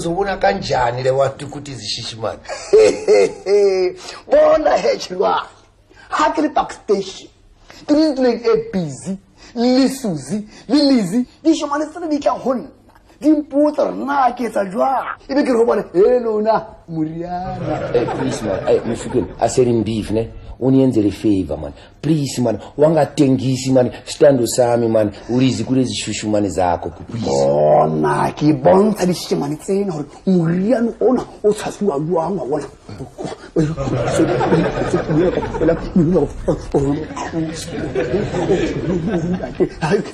uzobona kanjani le watu ukuthi zishishimana bona hechwa hakele backstation trileng e busy lisuzi lilizi dishimane tsena di tla honna dimpotsa rena ke tsa jwa ebe ke re bona hello na muriana please man mfukeni asering beef ne unienzele favor man please man wangatengisi man stando sami man urizi kulezi shushumane zakho please bona ke bontsha dishimane tsena hore muriana ona o tshasiwa jwang wa bona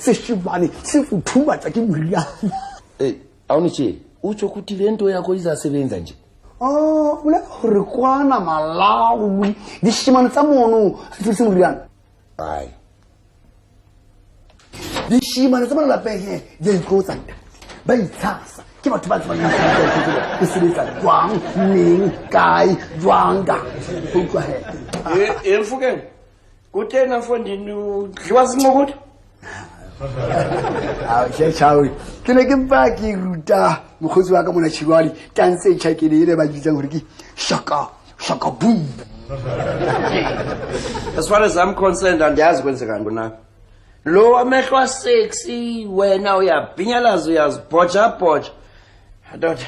se shimane se futhuma tsa ke muriana awuniche utsho ukuthi lento yakho izasebenza nje ula hore kwana malawi dishimane tsa mono se muriana hayi dishimane tsa la pehe di tlotsa ba itshasa ke batho ba tswana ke sebetsa jwang ning kai jwanga utlwa he Mfukeni kutena mfondini udliwa zincokuthi Chawi ke ne ke mpa ke ruta mokgotsi wa ka mona Chirwali dance e tshakele ile ba ditsa gore ke shaka boom. As far as I'm concerned andiyazi kwenzeka ngona lo amehlo sexy wena uyabhinyalaza uyazibhoja I don't